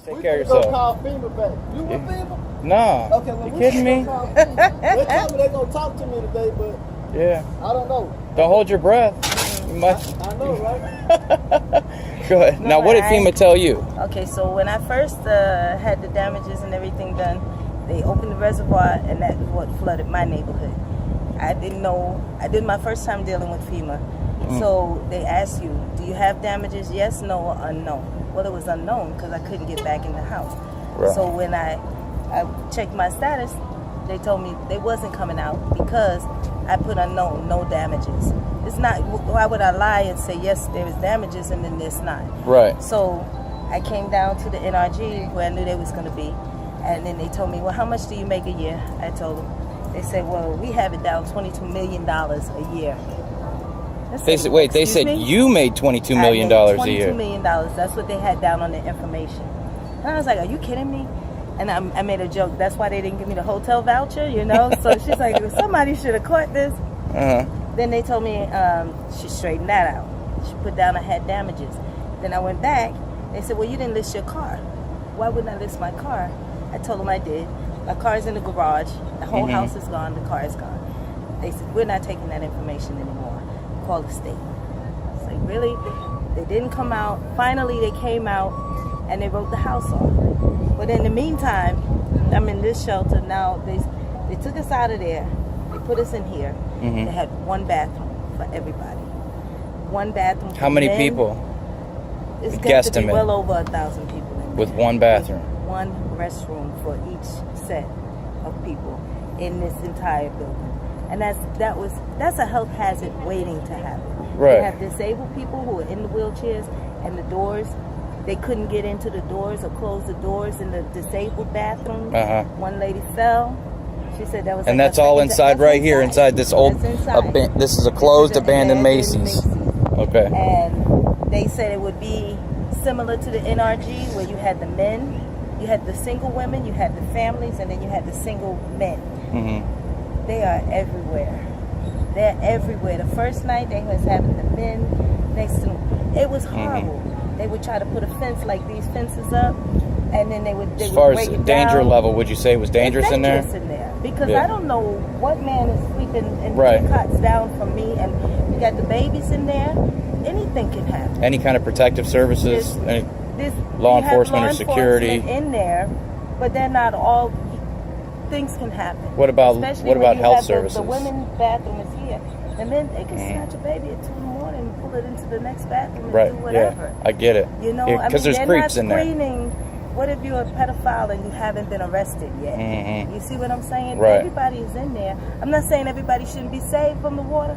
Take care of yourself. Go call FEMA back. You with FEMA? Nah. Okay, well, you kidding me? they told me they're gonna talk to me today, but yeah. I don't know. Don't hold your breath. You must. I know, right? Go ahead. No, now, what did FEMA tell you? Okay, so when I first had the damages and everything done, they opened the reservoir, and that is what flooded my neighborhood. I didn't know. I did my first time dealing with FEMA. So they asked you, do you have damages? Yes, no, or unknown. Well, it was unknown because I couldn't get back in the house. Right. So when I checked my status, they told me they wasn't coming out because I put unknown, no damages. It's not, why would I lie and say, yes, there is damages and then there's not? Right. So I came down to the NRG where I knew they was going to be. And then they told me, well, how much do you make a year? I told them. They said, well, we have it down $22 million a year. They said, wait, they said you made $22 million a year. $22 million. That's what they had down on the information. And I was like, are you kidding me? And I made a joke. That's why they didn't give me the hotel voucher, you know? So she's like, somebody should have caught this. Then they told me she straightened that out. She put down I had damages. Then I went back. They said, well, you didn't list your car. Why wouldn't I list my car? I told them I did. My car's in the garage. The whole house is gone. The car is gone. They said, we're not taking that information anymore. Call the state. It's like, really? They didn't come out. Finally, they came out and they wrote the house off. But in the meantime, I'm in this shelter now. They took us out of there. They put us in here. They had one bathroom for everybody. One bathroom. How many people? It's got to be Guesstimate. well over 1,000 people in there. With one bathroom. With one restroom for each set of people in this entire building. And that's a health hazard waiting to happen. Right. You have disabled people who are in the wheelchairs and the doors. They couldn't get into the doors or close the doors in the disabled bathroom. One lady fell. She said that was. And that's all inside right here, inside this old. This is a closed, abandoned Macy's. Okay. And they said it would be similar to the NRG, where you had the men, you had the single women, you had the families, and then you had the single men. They are everywhere. They're everywhere. The first night they was having the men next to them. It was horrible. They would try to put a fence like these fences up, and then they would. As far as danger level, would you say it was dangerous in there? Dangerous in there because I don't know what man is sleeping and two cots down from me, and you got the babies in there. Anything can happen. Any kind of protective services, law enforcement or security in there, but they're not all. Things can happen. What about health services? The women's bathroom is here. And then they can snatch a baby at 2 in the morning and pull it into the next bathroom and do whatever. Yeah, I get it. You know, because there's creeps in there. What if you're a pedophile and you haven't been arrested yet? You see what I'm saying? Right. Everybody is in there. I'm not saying everybody shouldn't be saved from the water,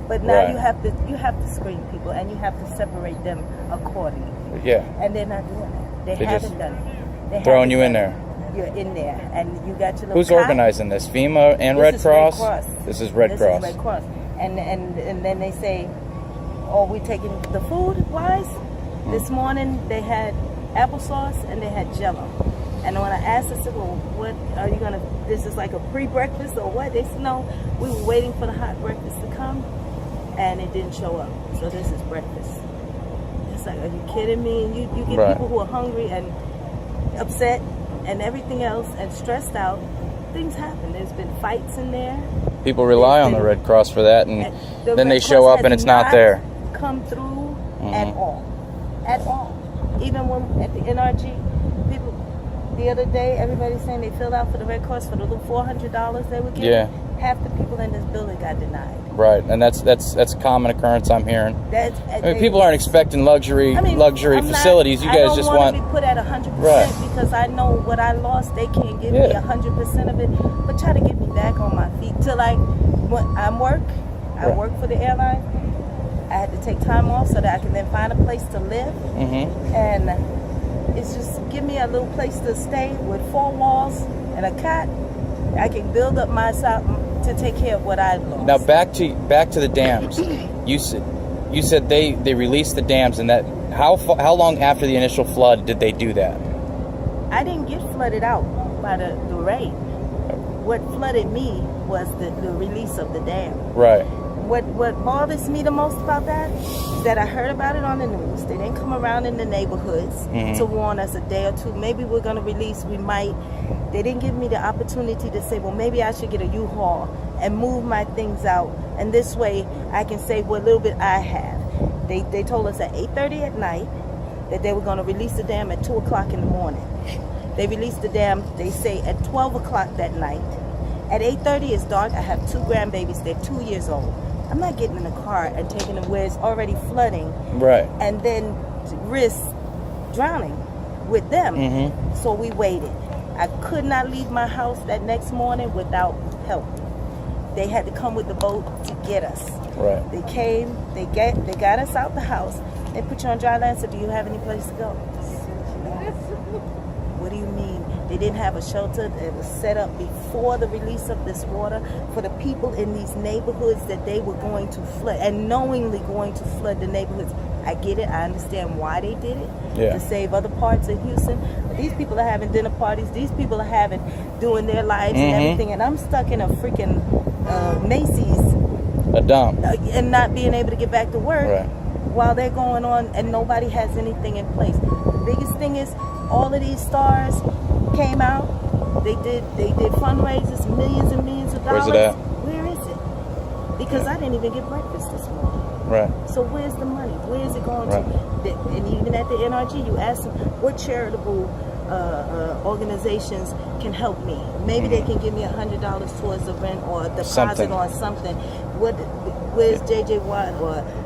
but now you have to screen people and you have to separate them accordingly. Yeah. And they're not doing that. They haven't done it. They're throwing you in there. You're in there, and you got your little. Who's organizing this? FEMA and Red Cross? This is Red Cross. This is Red Cross. And then they say, oh, we taking the food wise? This morning they had applesauce and they had Jello. And when I asked, I said, well, what are you gonna? This is like a pre-breakfast or what? They said, no, we were waiting for the hot breakfast to come, and it didn't show up. So this is breakfast. It's like, are you kidding me? And you get people who are hungry and upset and everything else and stressed out. Things happen. There's been fights in there. People rely on the Red Cross for that, and then they show up and it's not there. Come through at all. Even when at the NRG, people the other day, everybody's saying they filled out for the Red Cross for the little $400 they were getting. Yeah. Half the people in this building got denied. Right, and that's a common occurrence I'm hearing. People aren't expecting luxury facilities. You guys just want to be put at 100% because I know what I lost. They can't give me 100% of it, but try to get me back on my feet till I work for the airline. I had to take time off so that I can then find a place to live, and it's just give me a little place to stay with 4 walls and a cot. I can build up myself to take care of what I lost. Now back to the dams. You said they released the dams, and that how long after the initial flood did they do that? I didn't get flooded out by the rain. What flooded me was the release of the dam. Right. what bothers me the most about that is that I heard about it on the news. They didn't come around in the neighborhoods to warn us a day or two. Maybe we're going to release. We might. They didn't give me the opportunity to say, well, maybe I should get a U-Haul and move my things out, and this way I can save what little bit I have. They told us at 8:30 at night that they were going to release the dam at 2 o'clock in the morning. They released the dam, they say, at 12 o'clock that night. At 8:30 it's dark. I have 2 grandbabies. They're 2 years old. I'm not getting in the car and taking them where it's already flooding, right, and then risk drowning with them. So we waited. I could not leave my house that next morning without help. They had to come with the boat to get us. right. They came, they got us out the house. They put you on dry land. So, do you have any place to go? What do you mean? They didn't have a shelter that was set up before the release of this water for the people in these neighborhoods that they were going to flood, and knowingly going to flood the neighborhoods. I get it. I understand why they did it, to save other parts of Houston. But these people are having dinner parties. These people are doing their lives and everything, and I'm stuck in a freaking Macy's, a dump, and not being able to get back to work while they're going on, and nobody has anything in place. The biggest thing is all of these stars came out. They did fundraisers, millions and millions of dollars. Where's it at? Where is it? Because I didn't even get breakfast this morning. Right. So where's the money? Where is it going to? And even at the NRG, you ask them what charitable organizations can help me. Maybe they can give me $100 towards the rent or a deposit on something. Where's JJ Watt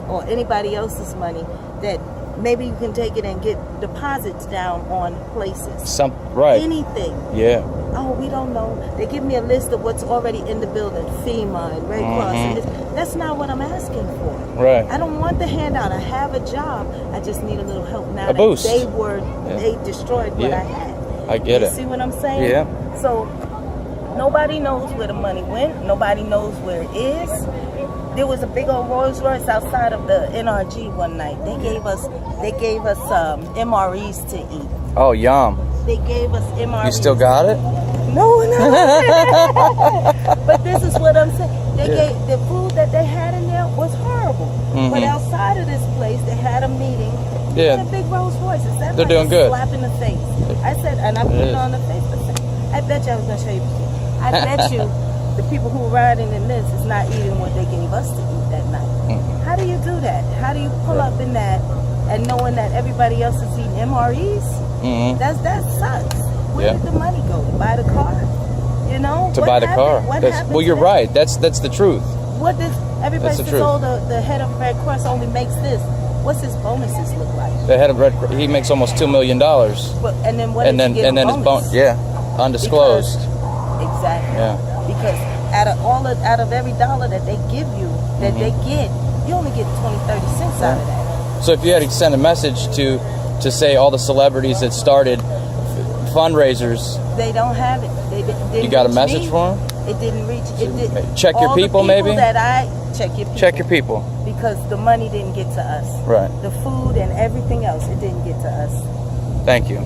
or anybody else's money that maybe you can take it and get deposits down on places? Anything. Yeah. Oh, we don't know. They give me a list of what's already in the building, FEMA and Red Cross. And that's not what I'm asking for. Right. I don't want the handout. I have a job. I just need a little help now. A boost. They destroyed what I had. I get it. See what I'm saying? Yeah. So nobody knows where the money went. Nobody knows where it is. There was a big old Rolls Royce outside of the NRG one night. They gave us MREs to eat. Oh, yum. They gave us MREs. You still got it? No. But this is what I'm saying. They gave the food that they had in there was horrible. But outside of this place, they had a meeting. They had a big Rolls Royce. They're doing good. Slap in the face. I said, and I put it on the Facebook. I bet you I was gonna show you. I bet you the people who are riding in this is not eating what they gave us to eat that night. How do you do that? How do you pull up in that and knowing that everybody else is eating MREs? That sucks. Where did the money go? To buy the car? You know? To buy the car. Well, you're right. That's the truth. What does everybody says? Oh, the head of Red Cross only makes this. What's his bonuses look like? The head of Red Cross, he makes almost $2 million. But, and then what? And then his bonus, undisclosed. Exactly. Yeah. Because out of every dollar that they give you, that they get, you only get 20-30 cents out of that. So if you had to send a message to say all the celebrities that started fundraisers, they don't have it. They didn't. You got a message for them? It didn't reach. It did. Check your people, maybe. Check your people. people. Because the money didn't get to us. Right. The food and everything else, it didn't get to us. Thank you.